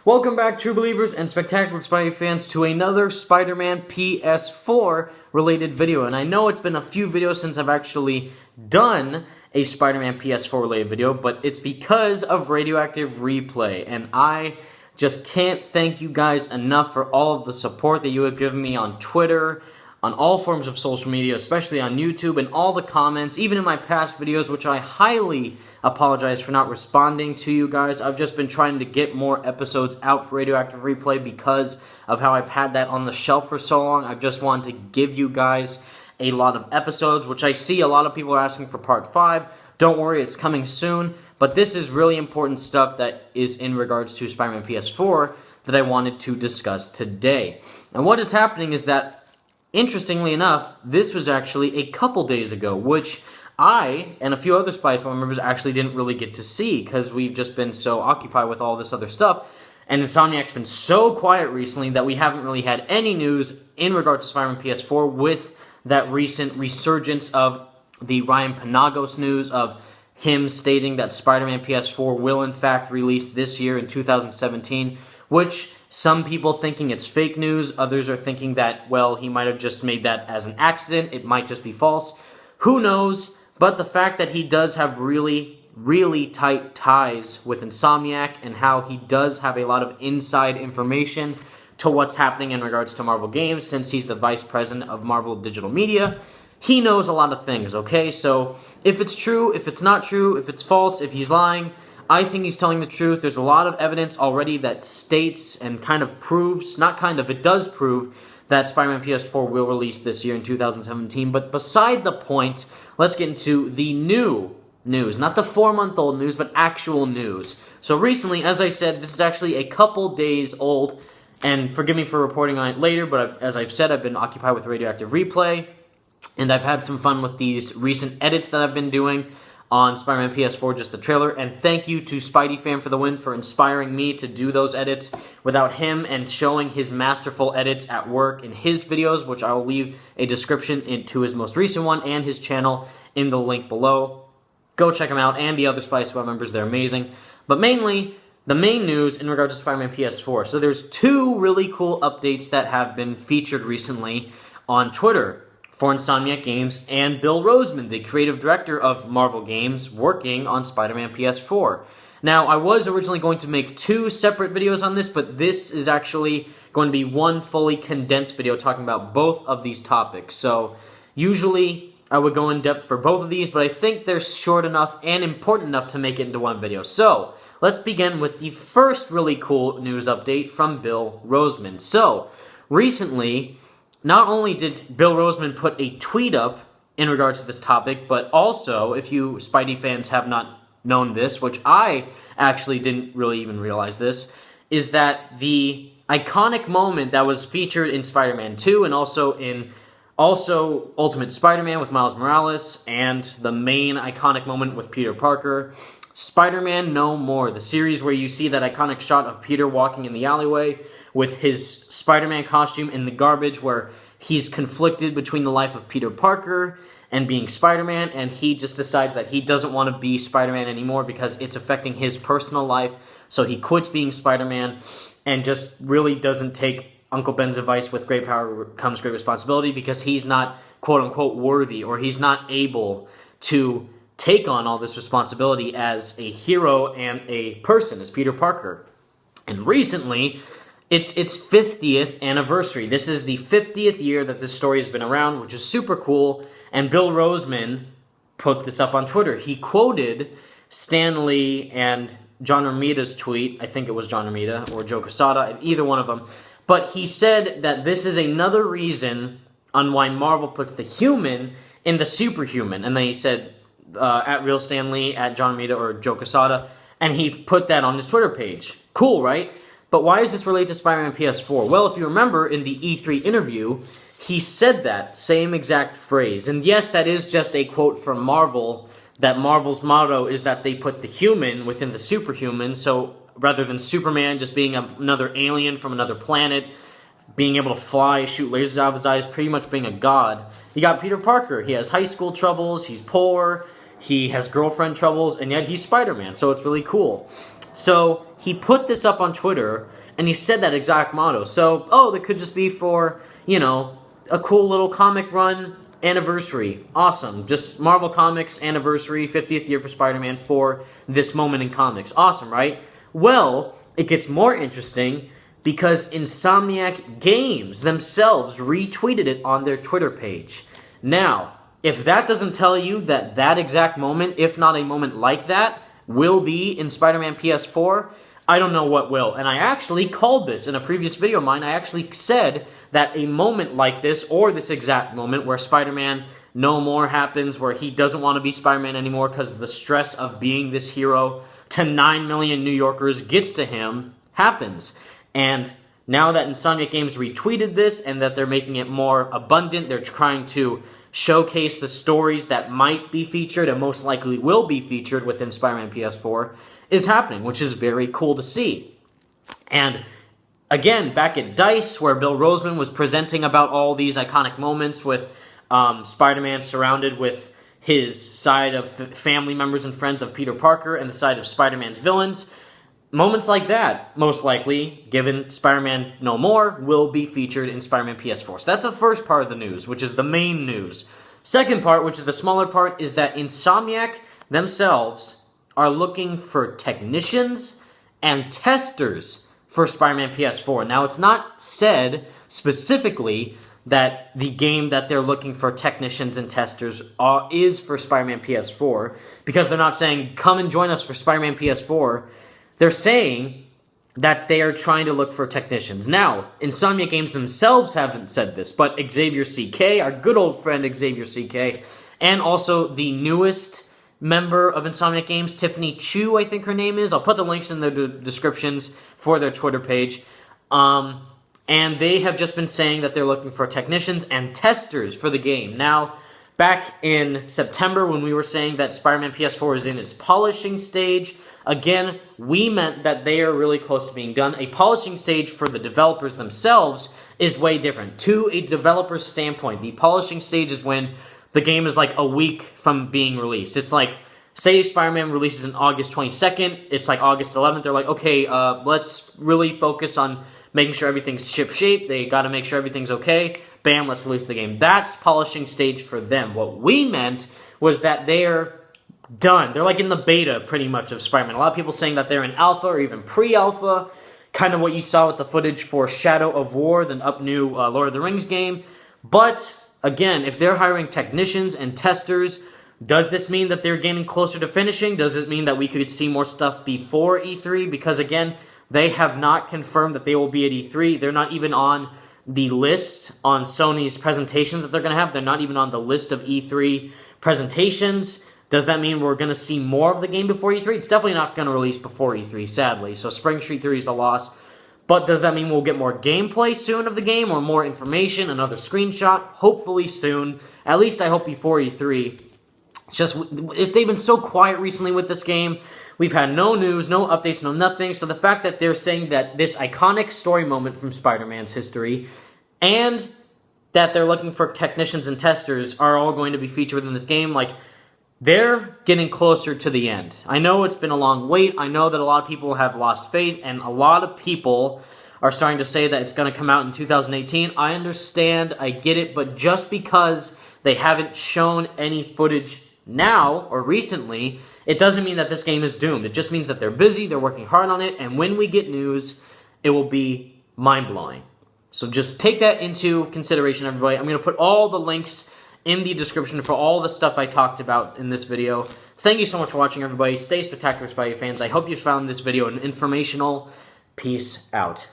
Welcome back, true believers and spectacular Spidey fans, to another SpiderMan PS4 related video. And I know it's been a few videos since I've actually done a SpiderMan PS4 related video, but it's because of Radioactive Replay. And I just can't thank you guys enough for all of the support that you have given me on Twitter, on all forms of social media, especially on YouTube, and all the comments, even in my past videos, which I highly apologize for not responding to you guys. I've just been trying to get more episodes out for Radioactive Replay because of how I've had that on the shelf for so long. I've just wanted to give you guys a lot of episodes, which I see a lot of people are asking for part 5. Don't worry, it's coming soon, but this is really important stuff that is in regards to SpiderMan PS4 that I wanted to discuss today. And what is happening is that, interestingly enough, this was actually a couple days ago, which I and a few other SpiderMan members actually didn't really get to see because we've just been so occupied with all this other stuff. And Insomniac's been so quiet recently that we haven't really had any news in regards to SpiderMan PS4 with that recent resurgence of the Ryan Penagos news of him stating that SpiderMan PS4 will in fact release this year in 2017, which some people thinking it's fake news, others are thinking that, well, he might have just made that as an accident, it might just be false. Who knows? But the fact that he does have really tight ties with Insomniac and how he does have a lot of inside information to what's happening in regards to Marvel games, since he's the vice president of Marvel Digital Media, he knows a lot of things, okay? So if it's true, if it's not true, if it's false, if he's lying, I think he's telling the truth. There's a lot of evidence already that states and kind of proves, not kind of, it does prove that SpiderMan PS4 will release this year in 2017. But beside the point, let's get into the new news. Not the 4-month-old news, but actual news. So recently, as I said, this is actually a couple days old, and forgive me for reporting on it later, but as I've said, I've been occupied with Radioactive Replay, and I've had some fun with these recent edits that I've been doing on SpiderMan PS4, just the trailer, and thank you to Spidey Fan for the Win for inspiring me to do those edits. Without him and showing his masterful edits at work in his videos, which I will leave a description into his most recent one and his channel in the link below. Go check him out, and the other Spidey Squad members, they're amazing. But mainly, the main news in regards to SpiderMan PS4. So there's 2 really cool updates that have been featured recently on Twitter for Insomniac Games and Bill Rosemann, the creative director of Marvel Games, working on SpiderMan PS4. Now, I was originally going to make 2 separate videos on this, but this is actually going to be one fully condensed video talking about both of these topics. So, usually I would go in depth for both of these, but I think they're short enough and important enough to make it into one video. So, let's begin with the first really cool news update from Bill Rosemann. So, recently, not only did Bill Rosemann put a tweet up in regards to this topic, but also, if you Spidey fans have not known this, which I actually didn't really even realize this, is that the iconic moment that was featured in Spider-Man 2 and also in Ultimate Spider-Man with Miles Morales, and the main iconic moment with Peter Parker, SpiderMan No More, the series where you see that iconic shot of Peter walking in the alleyway with his Spider-Man costume in the garbage, where he's conflicted between the life of Peter Parker and being Spider-Man, and he just decides that he doesn't want to be Spider-Man anymore because it's affecting his personal life, so he quits being Spider-Man and just really doesn't take Uncle Ben's advice, with great power comes great responsibility, because he's not quote-unquote worthy, or he's not able to take on all this responsibility as a hero and a person, as Peter Parker. And recently, it's its 50th anniversary. This is the 50th year that this story has been around, which is super cool. And Bill Rosemann put this up on Twitter. He quoted Stan Lee and John Romita's tweet. I think it was John Romita or Joe Quesada, either one of them. But he said that this is another reason on why Marvel puts the human in the superhuman. And then he said, at Real Stan Lee, at John Romita, or Joe Quesada. And he put that on his Twitter page. Cool, right? But why is this related to SpiderMan PS4? Well, if you remember, in the E3 interview, he said that same exact phrase. And yes, that is just a quote from Marvel, that Marvel's motto is that they put the human within the superhuman. So rather than Superman just being another alien from another planet, being able to fly, shoot lasers out of his eyes, pretty much being a god, you got Peter Parker. He has high school troubles, he's poor, he has girlfriend troubles, and yet he's Spider-Man, so it's really cool. So he put this up on Twitter, and he said that exact motto. So, oh, that could just be for, you know, a cool little comic run anniversary. Awesome. Just Marvel Comics anniversary, 50th year for Spider-Man for this moment in comics. Awesome, right? Well, it gets more interesting because Insomniac Games themselves retweeted it on their Twitter page. Now, if that doesn't tell you that that exact moment, if not a moment like that, will be in SpiderMan PS4, I don't know what will. And I actually called this in a previous video of mine. I actually said that a moment like this, or this exact moment where Spider-Man No More happens, where he doesn't want to be Spider-Man anymore because the stress of being this hero to 9 million New Yorkers gets to him, happens. And now that Insomniac Games retweeted this and that they're making it more abundant, they're trying to showcase the stories that might be featured and most likely will be featured within Spider-Man PS4 is happening, which is very cool to see. And again, back at DICE, where Bill Rosemann was presenting about all these iconic moments with Spider-Man surrounded with his side of family members and friends of Peter Parker and the side of Spider-Man's villains, moments like that, most likely, given Spider-Man No More, will be featured in Spider-Man PS4. So that's the first part of the news, which is the main news. Second part, which is the smaller part, is that Insomniac themselves are looking for technicians and testers for Spider-Man PS4. Now, it's not said specifically that the game that they're looking for technicians and testers is for Spider-Man PS4, because they're not saying, come and join us for Spider-Man PS4. They're saying that they are trying to look for technicians. Now, Insomniac Games themselves haven't said this, but Xavier CK, our good old friend Xavier CK, and also the newest member of Insomniac Games, Tiffany Chu, I think her name is. I'll put the links in the descriptions for their Twitter page. And they have just been saying that they're looking for technicians and testers for the game. Now, back in September when we were saying that Spider-Man PS4 is in its polishing stage, again, we meant that they are really close to being done. A polishing stage for the developers themselves is way different. To a developer's standpoint, the polishing stage is when the game is like a week from being released. It's like, say Spider-Man releases on August 22nd, it's like August 11th, they're like, okay, let's really focus on making sure everything's ship-shape, they gotta make sure everything's okay, bam, let's release the game. That's polishing stage for them. What we meant was that they're done. They're like in the beta, pretty much, of Spider-Man. A lot of people saying that they're in alpha or even pre-alpha, kind of what you saw with the footage for Shadow of War, the up-new Lord of the Rings game. But again, if they're hiring technicians and testers, does this mean that they're getting closer to finishing? Does it mean that we could see more stuff before E3? Because again, they have not confirmed that they will be at E3. They're not even on the list on Sony's presentation that they're going to have. They're not even on the list of E3 presentations. Does that mean we're going to see more of the game before E3? It's definitely not going to release before E3, sadly. So Spring Street 3 is a loss. But does that mean we'll get more gameplay soon of the game or more information, another screenshot? Hopefully soon. At least I hope before E3. It's just, if they've been so quiet recently with this game, we've had no news, no updates, no nothing. So the fact that they're saying that this iconic story moment from Spider-Man's history and that they're looking for technicians and testers are all going to be featured within this game, like, they're getting closer to the end. I know it's been a long wait. I know that a lot of people have lost faith, and a lot of people are starting to say that it's going to come out in 2018. I understand, I get it, but just because they haven't shown any footage now or recently, it doesn't mean that this game is doomed. It just means that they're busy, they're working hard on it, and when we get news, it will be mind-blowing. So just take that into consideration, everybody. I'm going to put all the links in the description for all the stuff I talked about in this video. Thank you so much for watching, everybody. Stay spectacular, Spidey fans. I hope you found this video informational. Peace out.